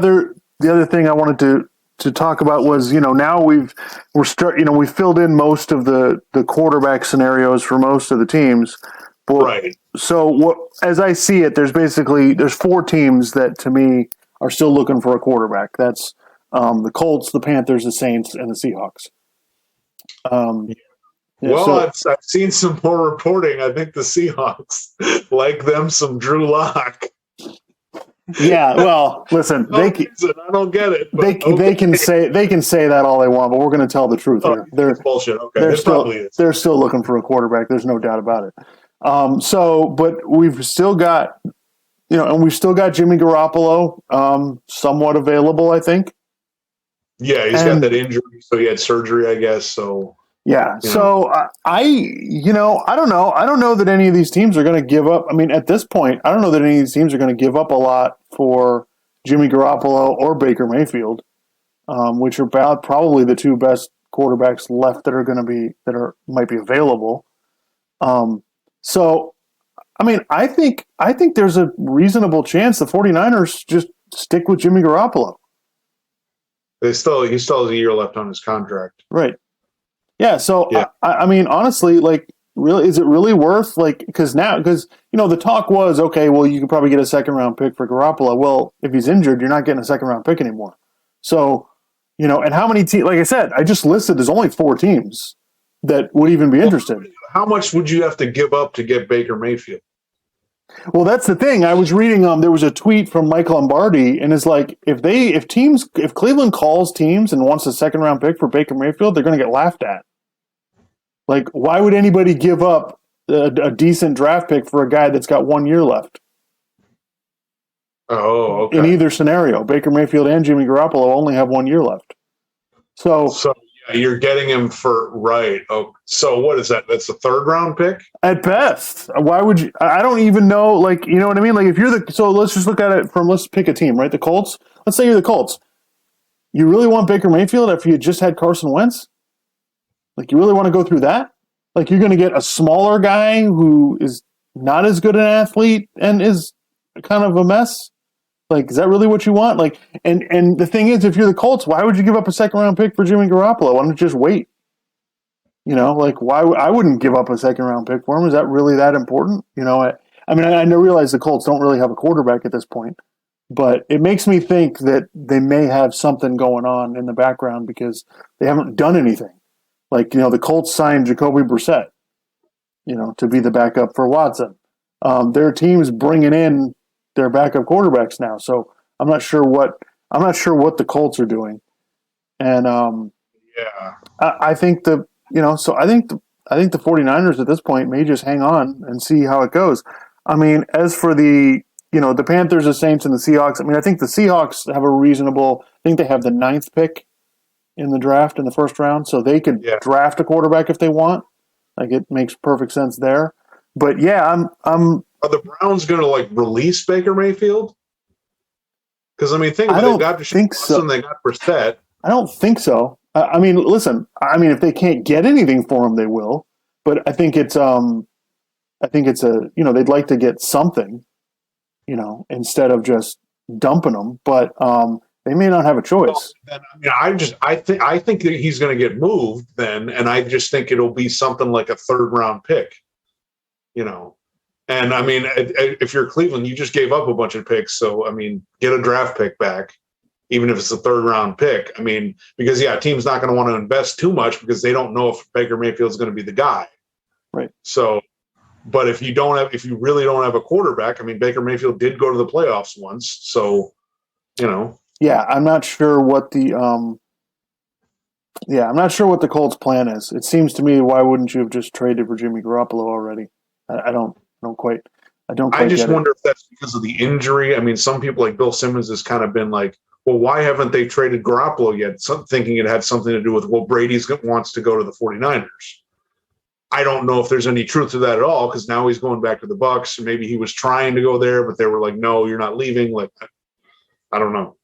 The other thing I wanted to talk about was, now we filled in most of the quarterback scenarios for most of the teams. But, right. So as I see it, there's 4 teams that to me are still looking for a quarterback. That's the Colts, the Panthers, the Saints, and the Seahawks. I've seen some more reporting. I think the Seahawks like them some Drew Lock. Yeah, well, listen, I don't get it. They can say that all they want, but we're going to tell the truth here. It's bullshit. Okay, they're still looking for a quarterback. There's no doubt about it. But we've still got, and we've still got Jimmy Garoppolo, somewhat available, I think. Yeah, he's got that injury, so he had surgery, I guess. So yeah, so I don't know. I don't know that any of these teams are going to give up. I mean, at this point, I don't know that any of these teams are going to give up a lot for Jimmy Garoppolo or Baker Mayfield, which are about probably the 2 best quarterbacks left that might be available. So, I mean, I think there's a reasonable chance the 49ers just stick with Jimmy Garoppolo. He still has a year left on his contract. Right. Yeah. So, yeah. I mean, honestly, really, is it really worth, because the talk was, okay, well, you could probably get a 2nd-round pick for Garoppolo. Well, if he's injured, you're not getting a 2nd-round pick anymore. So, and how many teams, like I said, I just listed, there's only 4 teams that would even be interested. How much would you have to give up to get Baker Mayfield? Well, that's the thing. I was reading, there was a tweet from Mike Lombardi, and it's like, if Cleveland calls teams and wants a 2nd-round pick for Baker Mayfield, they're going to get laughed at. Like, why would anybody give up a decent draft pick for a guy that's got 1 year left? Oh, okay. In either scenario, Baker Mayfield and Jimmy Garoppolo only have 1 year left. So yeah, you're getting him for right. Oh, so what is that? That's a 3rd-round pick at best. Why would you? I don't even know. You know what I mean? Like, if you're so let's just look at it let's pick a team, right? The Colts. Let's say you're the Colts. You really want Baker Mayfield after you just had Carson Wentz? Like, you really want to go through that? Like, you're going to get a smaller guy who is not as good an athlete and is kind of a mess? Like, is that really what you want? Like, and the thing is, if you're the Colts, why would you give up a 2nd-round pick for Jimmy Garoppolo? Why don't you just wait? Why I wouldn't give up a 2nd-round pick for him. Is that really that important? I realize the Colts don't really have a quarterback at this point, but it makes me think that they may have something going on in the background because they haven't done anything. Like, the Colts signed Jacoby Brissett, to be the backup for Watson. Their team's bringing in their backup quarterbacks now, so I'm not sure what the Colts are doing. And I think the 49ers at this point may just hang on and see how it goes. I mean, as for the Panthers, the Saints, and the Seahawks, I mean, I think the Seahawks have I think they have the 9th pick in the draft in the 1st round, so they could draft a quarterback if they want. Like, it makes perfect sense there. But yeah, I'm. Are the Browns going to release Baker Mayfield? Because think about it, they got Deshaun Watson, they got Brissett. I don't think so. I mean, listen. I mean, if they can't get anything for him, they will. But I think it's they'd like to get something, instead of just dumping them. But they may not have a choice. Well, then, I think that he's going to get moved then, and I just think it'll be something like a 3rd-round pick. And I mean, if you're Cleveland, you just gave up a bunch of picks. So, I mean, get a draft pick back, even if it's a 3rd-round pick. I mean, because, team's not going to want to invest too much because they don't know if Baker Mayfield's going to be the guy. Right. So, but if you really don't have a quarterback, I mean, Baker Mayfield did go to the playoffs once. So, Yeah, I'm not sure what the Colts' plan is. It seems to me, why wouldn't you have just traded for Jimmy Garoppolo already? I don't quite. I just wonder if that's because of the injury. I mean, some people like Bill Simmons has kind of been like, well, why haven't they traded Garoppolo yet? Thinking it had something to do with, well, Brady wants to go to the 49ers. I don't know if there's any truth to that at all, because now he's going back to the Bucs. Maybe he was trying to go there, but they were like, no, you're not leaving. Like, I don't know.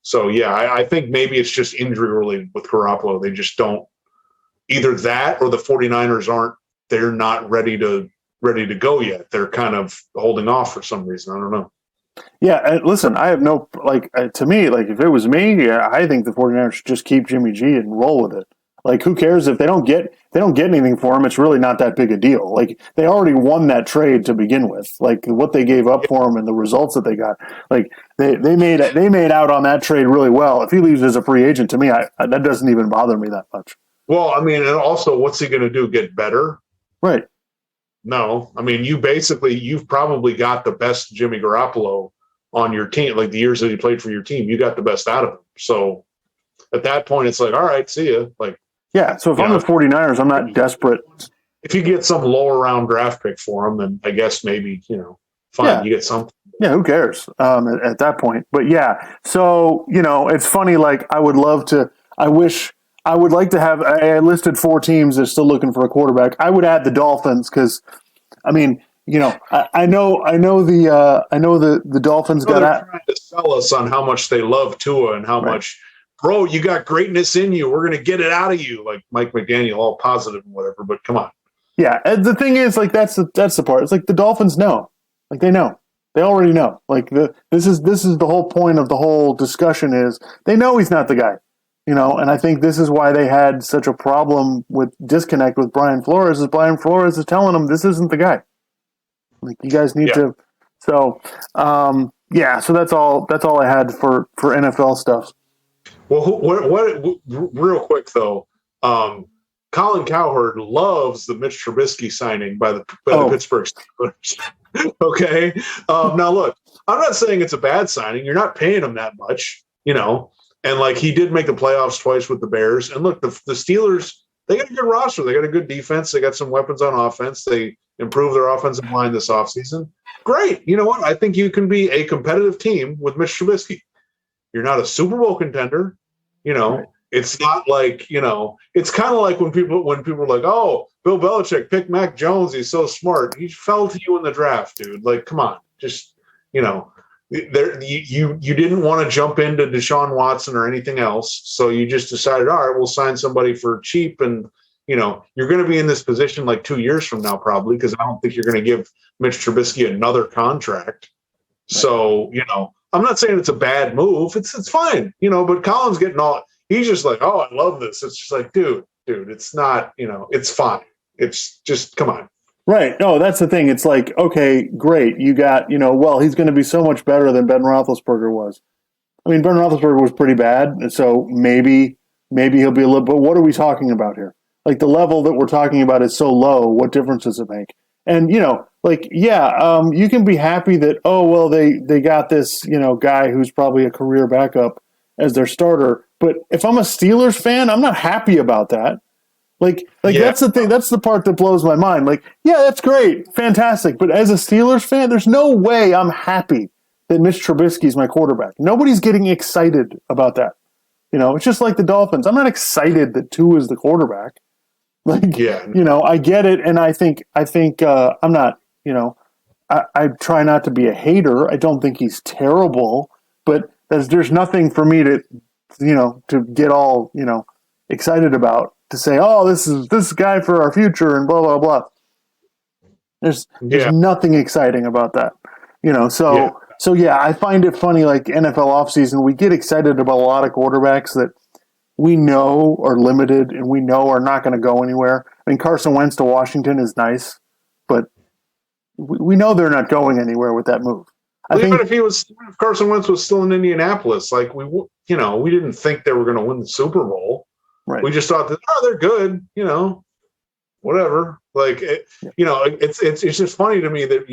So, yeah, I think maybe it's just injury related with Garoppolo. They just don't – either that or the 49ers they're not ready to go yet. They're kind of holding off for some reason. I don't know. Yeah, listen, I have no to me, like if it was me, yeah, I think the 49ers should just keep Jimmy G and roll with it. Like who cares if they don't get anything for him, it's really not that big a deal. Like they already won that trade to begin with. Like what they gave up for him and the results that they got. Like they made out on that trade really well. If he leaves as a free agent, to me, that doesn't even bother me that much. Well, I mean, and also what's he going to do? Get better? Right. No. I mean, you've probably got the best Jimmy Garoppolo on your team. Like the years that he played for your team, you got the best out of him. So at that point, it's like, all right, see ya. Like, yeah. So if I'm the 49ers, I'm not desperate. If you get some lower round draft pick for him, then I guess maybe, fine, Yeah. you get something. Yeah, who cares at that point? But yeah, so, it's funny, like I would like to have, I listed 4 teams that are still looking for a quarterback. I would add the Dolphins because, I mean, I know the Dolphins got trying to sell us on how much they love Tua and how much, bro, you got greatness in you. We're going to get it out of you. Like Mike McDaniel, all positive and whatever, but come on. Yeah. And the thing is, like, that's the part. It's like the Dolphins know, like they know. They already know. Like this is the whole point of the whole discussion is they know he's not the guy, and I think this is why they had such a problem with disconnect with Brian Flores is Brian Flores is telling them this isn't the guy. Like you guys need to. So, so that's all I had for NFL stuff. Well, what real quick though, Colin Cowherd loves the Mitch Trubisky signing by the Pittsburgh Steelers. Okay. Now look, I'm not saying it's a bad signing. You're not paying him that much, and like he did make the playoffs twice with the Bears. And look, the Steelers, they got a good roster. They got a good defense. They got some weapons on offense. They improved their offensive line this offseason. Great. You know what? I think you can be a competitive team with Mitch Trubisky. You're not a Super Bowl contender, Right. It's not like, it's kind of like when people are like, oh, Bill Belichick picked Mac Jones. He's so smart. He fell to you in the draft, dude. Like, come on. Just, there you didn't want to jump into Deshaun Watson or anything else. So you just decided, all right, we'll sign somebody for cheap. And, you're going to be in this position like 2 years from now, probably, because I don't think you're going to give Mitch Trubisky another contract. Right. So, I'm not saying it's a bad move. It's fine, but Colin's getting all. He's just like, oh, I love this. It's just like, dude, it's not, it's fine. It's just, come on. Right. No, that's the thing. It's like, okay, great. You got, well, he's going to be so much better than Ben Roethlisberger was. I mean, Ben Roethlisberger was pretty bad. And so maybe he'll be a little, but what are we talking about here? Like the level that we're talking about is so low. What difference does it make? And, you can be happy that, oh, well, they got this, guy who's probably a career backup as their starter. But if I'm a Steelers fan, I'm not happy about that. That's the thing. That's the part that blows my mind. Like, yeah, that's great. Fantastic. But as a Steelers fan, there's no way I'm happy that Mitch Trubisky is my quarterback. Nobody's getting excited about that. It's just like the Dolphins. I'm not excited that Tua is the quarterback. I get it. And I think I'm not, I try not to be a hater. I don't think he's terrible, but there's nothing for me to get all, excited about to say, oh, this is this guy for our future and blah, blah, blah. There's nothing exciting about that, So I find it funny, like NFL offseason, we get excited about a lot of quarterbacks that we know are limited and we know are not going to go anywhere. I mean, Carson Wentz to Washington is nice, but we know they're not going anywhere with that move. Even if Carson Wentz was still in Indianapolis, like we didn't think they were going to win the Super Bowl. Right. We just thought that they're good, whatever. Like it's just funny to me that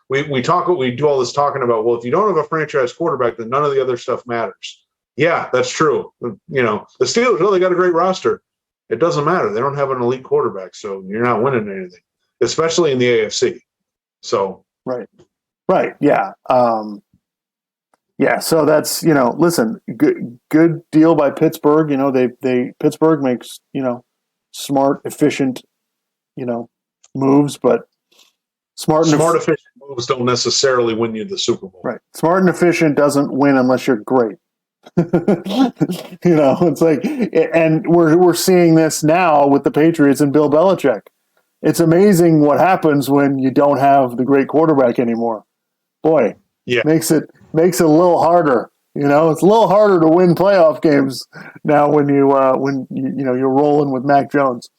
we do all this talking about. Well, if you don't have a franchise quarterback, then none of the other stuff matters. Yeah, that's true. The Steelers, they got a great roster. It doesn't matter. They don't have an elite quarterback, so you're not winning anything, especially in the AFC. So right, yeah. So that's, listen, good deal by Pittsburgh. Pittsburgh makes, smart, efficient, moves, but smart efficient moves don't necessarily win you the Super Bowl. Right. Smart and efficient doesn't win unless you're great. It's like, and we're seeing this now with the Patriots and Bill Belichick. It's amazing what happens when you don't have the great quarterback anymore. Boy, Yeah. makes it a little harder. You know, it's a little harder to win playoff games now when you're rolling with Mac Jones.